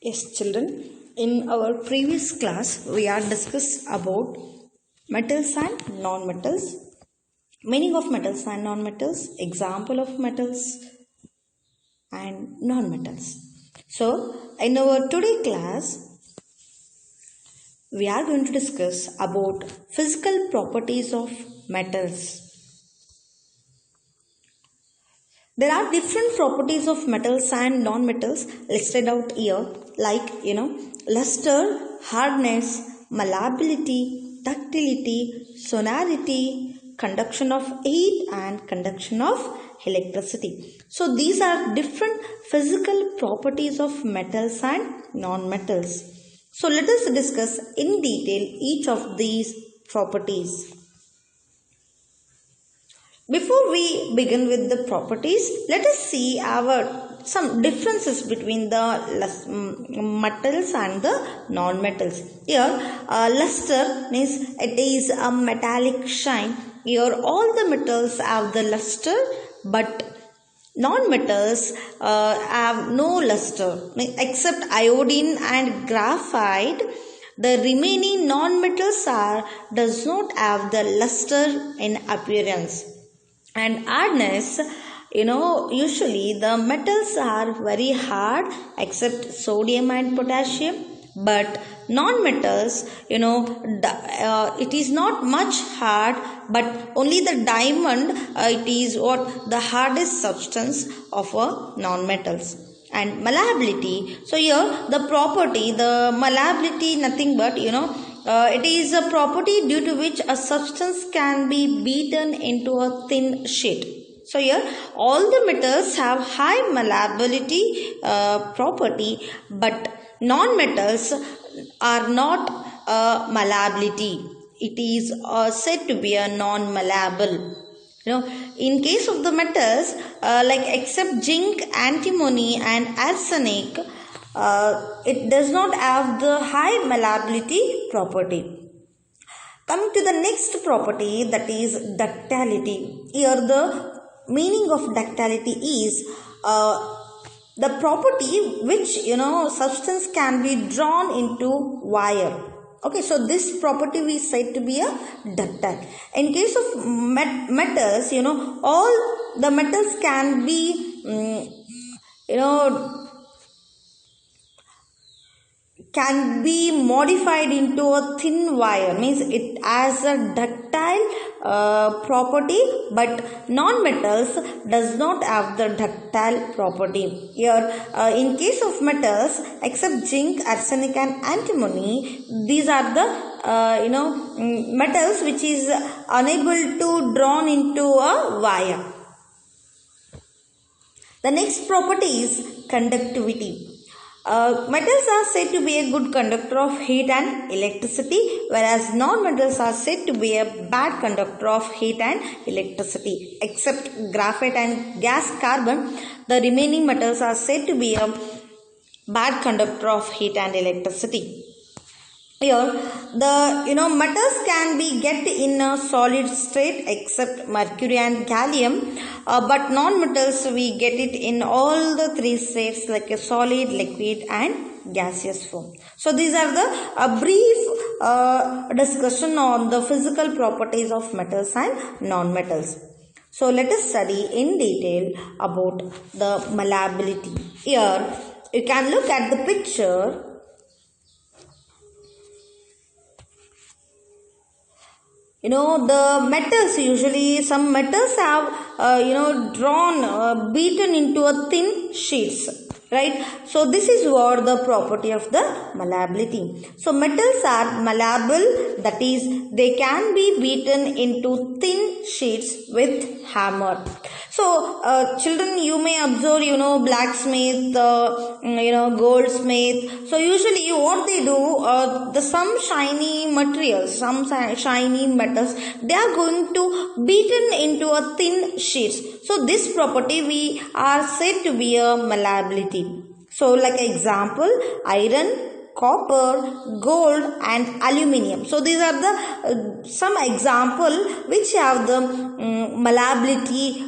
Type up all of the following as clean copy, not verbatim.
Yes, children. In our previous class, we are discussed about metals and non-metals, meaning of metals and non-metals, example of metals and non-metals. So, in our today class, we are going to discuss about physical properties of metals. There are different properties of metals and non-metals listed out here, like luster, hardness, malleability, ductility, sonority, conduction of heat, and conduction of electricity. So these are different physical properties of metals and non-metals. So let us discuss in detail each of these properties. Before we begin with the properties, let us see some differences between the metals and the non-metals. Here, luster means it is a metallic shine. Here, all the metals have the luster, but non-metals have no luster except iodine and graphite. The remaining non-metals does not have the luster in appearance. And hardness, usually the metals are very hard except sodium and potassium, but non-metals, it is not much hard, but only the diamond, it is what the hardest substance of a non-metals. And malleability, so here the property, the malleability, nothing but it is a property due to which a substance can be beaten into a thin sheet. So here all the metals have high malleability property, but non-metals are not malleability. It is said to be a non-malleable. In case of the metals, like except zinc, antimony, and arsenic, it does not have the high malleability property. Coming to the next property, that is ductility. Here the meaning of ductility is the property which substance can be drawn into wire. Okay, so this property we said to be a ductile. In case of metals, all the metals can be can be modified into a thin wire, means it has a ductile property, but non-metals does not have the ductile property. Here in case of metals, except zinc, arsenic, and antimony, these are the metals which is unable to drawn into a wire. The next property is conductivity. Metals are said to be a good conductor of heat and electricity, whereas non-metals are said to be a bad conductor of heat and electricity. Except graphite and gas carbon, the remaining metals are said to be a bad conductor of heat and electricity. Here, the metals can be get in a solid state except mercury and gallium, but non-metals we get it in all the three states, like a solid, liquid, and gaseous form. So these are the brief discussion on the physical properties of metals and non-metals. So let us study in detail about the malleability. Here you can look at the picture. The metals, usually some metals have drawn beaten into a thin sheets, right? So this is what the property of the malleability. So metals are malleable, that is they can be beaten into thin sheets with hammer. So children, you may observe blacksmith, goldsmith. So usually what they do, some shiny materials, some shiny metals, they are going to beaten into a thin sheets. So this property we are said to be a malleability. So like example, iron, copper, gold, and aluminium. So these are the some example which have the malleability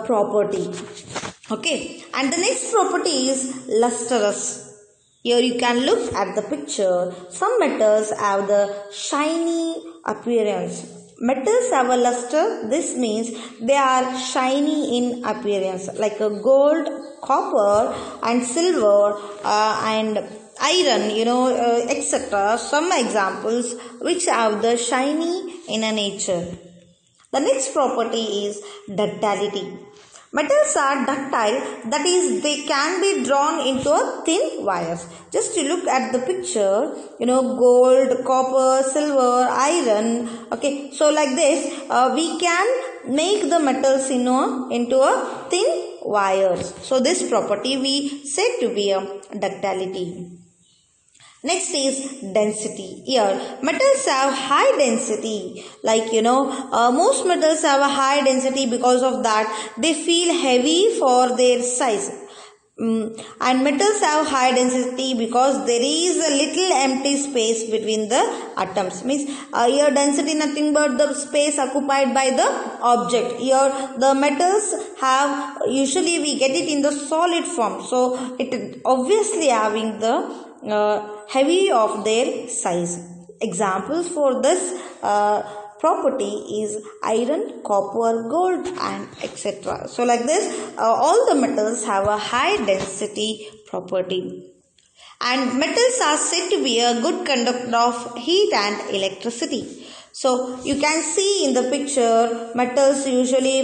property. Okay, and the next property is lustrous. Here you can look at the picture. Some metals have the shiny appearance. Metals have a luster. This means they are shiny in appearance, like a gold, copper and silver and iron, etc. Some examples which have the shiny in a nature. The next property is ductility. Metals are ductile, that is, they can be drawn into a thin wires. Just to look at the picture, gold, copper, silver, iron. Okay, so like this, we can make the metals into a thin wires. So this property we said to be a ductility. Next is density. Here, metals have high density. Like, most metals have a high density. Because of that, they feel heavy for their size. And metals have high density because there is a little empty space between the atoms. Means here density nothing but the space occupied by the object. Here the metals have, usually we get it in the solid form. So it obviously having the heavy of their size. Examples for this property is iron, copper, gold and etc. So like this, all the metals have a high density property. And metals are said to be a good conductor of heat and electricity. So you can see in the picture, metals usually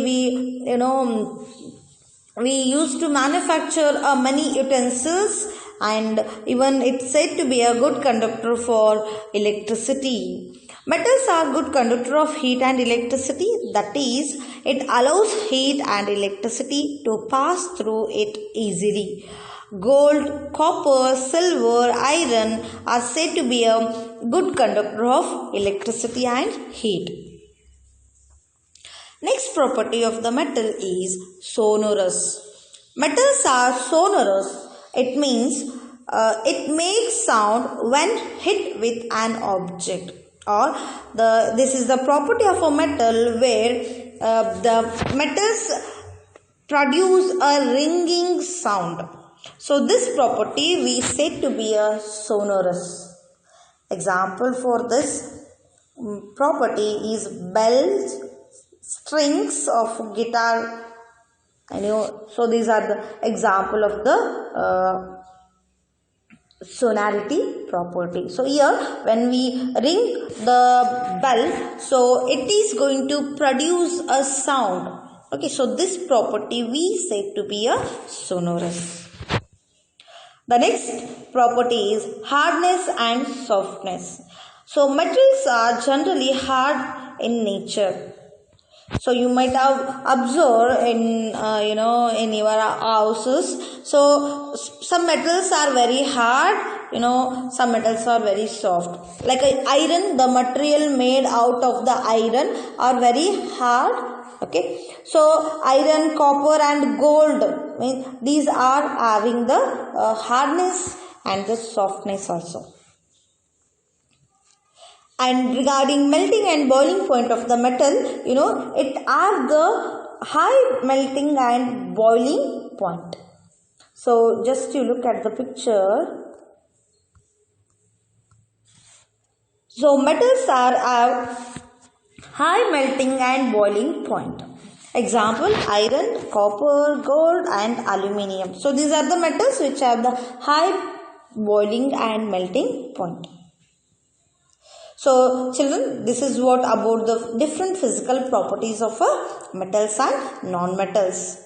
we used to manufacture many utensils, and even it's said to be a good conductor for electricity. Metals are good conductor of heat and electricity. That is, it allows heat and electricity to pass through it easily. Gold, copper, silver, iron are said to be a good conductor of electricity and heat. Next property of the metal is sonorous. Metals are sonorous. It means it makes sound when hit with an object. Or this is the property of a metal where the metals produce a ringing sound. So this property we said to be a sonorous. Example for this property is bells, strings of guitar. So these are the example of the sonority property. So here when we ring the bell, so it is going to produce a sound. Okay, so this property we said to be a sonorous. The next property is hardness and softness. So metals are generally hard in nature. So you might have observed in in your houses. So some metals are very hard, some metals are very soft. Like iron, the material made out of the iron are very hard. Okay, so iron, copper and gold, these are having the hardness and the softness also. And regarding melting and boiling point of the metal, it has the high melting and boiling point. So just to look at the picture. So metals have high melting and boiling point. Example, iron, copper, gold and aluminium. So these are the metals which have the high boiling and melting point. So children, this is what about the different physical properties of metals and non-metals.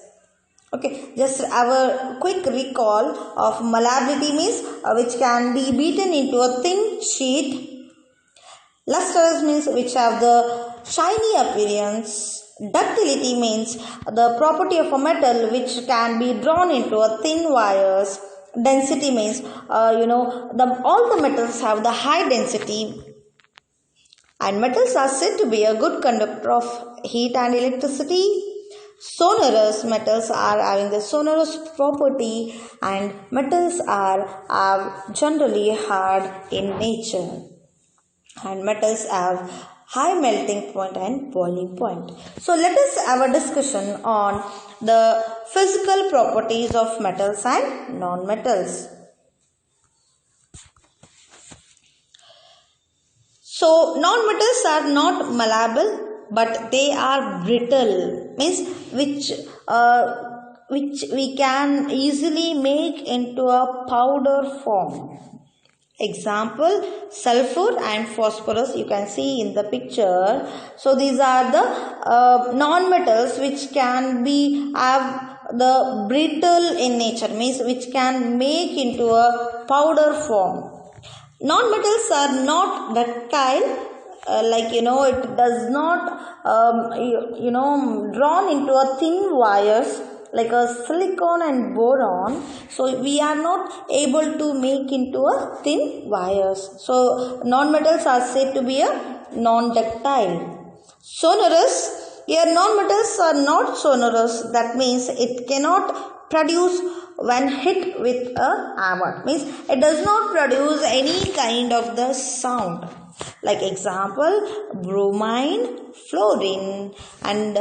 Okay, just have a quick recall of malleability means which can be beaten into a thin sheet. Lustrous means which have the shiny appearance. Ductility means the property of a metal which can be drawn into a thin wires. Density means all the metals have the high density. And metals are said to be a good conductor of heat and electricity. Sonorous metals are having the sonorous property, and metals are generally hard in nature. And metals have high melting point and boiling point. So let us have a discussion on the physical properties of metals and non-metals. So non-metals are not malleable, but they are brittle, means which we can easily make into a powder form. Example, sulfur and phosphorus, you can see in the picture. So these are the non-metals which can be have the brittle in nature, means which can make into a powder form. Non-metals are not ductile, like it does not drawn into a thin wires like a silicon and boron. So we are not able to make into a thin wires. So non-metals are said to be a non-ductile. Sonorous, here non-metals are not sonorous, that means it cannot produce when hit with a hammer, means it does not produce any kind of the sound. Like example, bromine, fluorine, and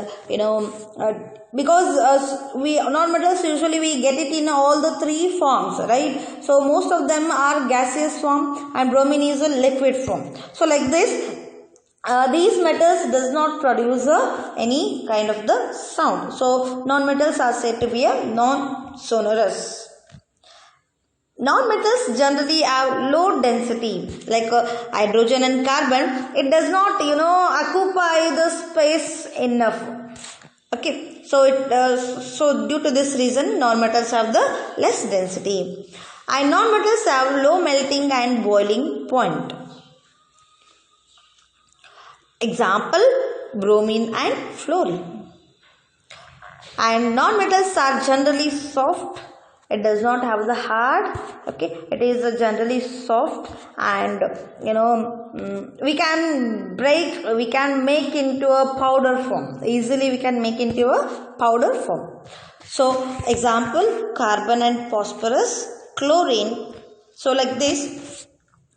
because we non-metals usually we get it in all the three forms, right? So most of them are gaseous form and bromine is a liquid form. So like this, these metals does not produce any kind of the sound. So non-metals are said to be a non-sonorous. Non-metals generally have low density, like hydrogen and carbon. It does not occupy the space enough. Okay, so due to this reason non-metals have the less density, and non-metals have low melting and boiling point. Example, bromine and fluorine. And non-metals are generally soft. It does not have the hard. Okay, it is generally soft, and we can make into a powder form easily. We can make into a powder form. So example, carbon and phosphorus, chlorine. So like this,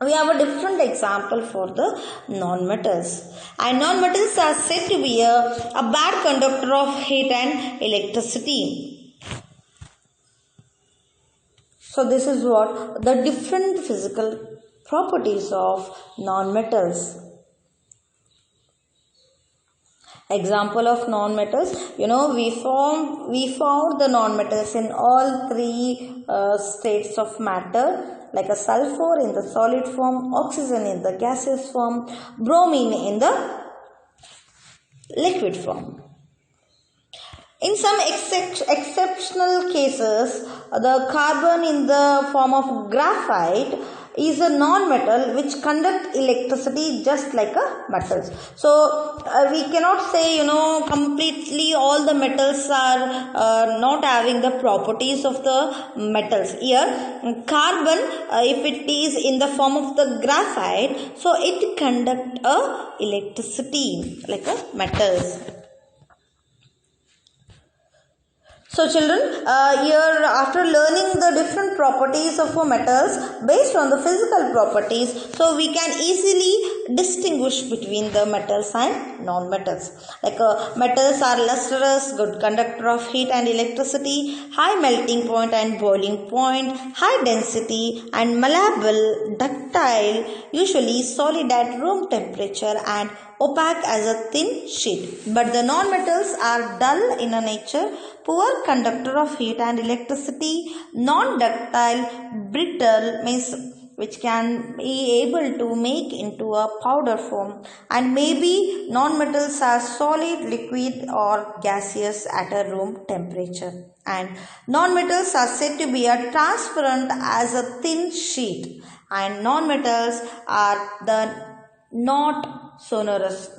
we have a different example for the non-metals. And non-metals are said to be a bad conductor of heat and electricity. So this is what the different physical properties of non-metals. Example of non-metals, we found the non-metals in all three states of matter, like a sulfur in the solid form, oxygen in the gaseous form, bromine in the liquid form. In some exceptional cases, the carbon in the form of graphite is a non-metal which conduct electricity just like a metals. So we cannot say completely all the metals are not having the properties of the metals. Here carbon, if it is in the form of the graphite, so it conduct a electricity like a metals. So children, here after learning the different properties of metals based on the physical properties, so we can easily distinguish between the metals and non-metals. Like metals are lustrous, good conductor of heat and electricity, high melting point and boiling point, high density and malleable, ductile, usually solid at room temperature, and opaque as a thin sheet. But the non-metals are dull in a nature, poor conductor of heat and electricity, non-ductile, brittle, means which can be able to make into a powder form, and maybe non-metals are solid, liquid or gaseous at a room temperature. And non-metals are said to be a transparent as a thin sheet, and non-metals are the non-sonorous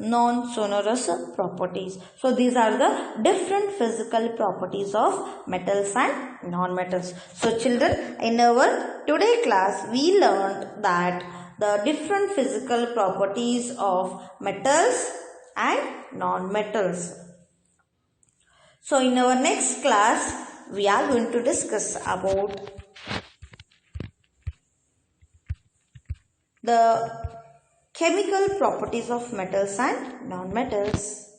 properties. So these are the different physical properties of metals and non-metals. So children, in our today class we learned that the different physical properties of metals and non-metals. So in our next class we are going to discuss about the chemical properties of metals and non-metals.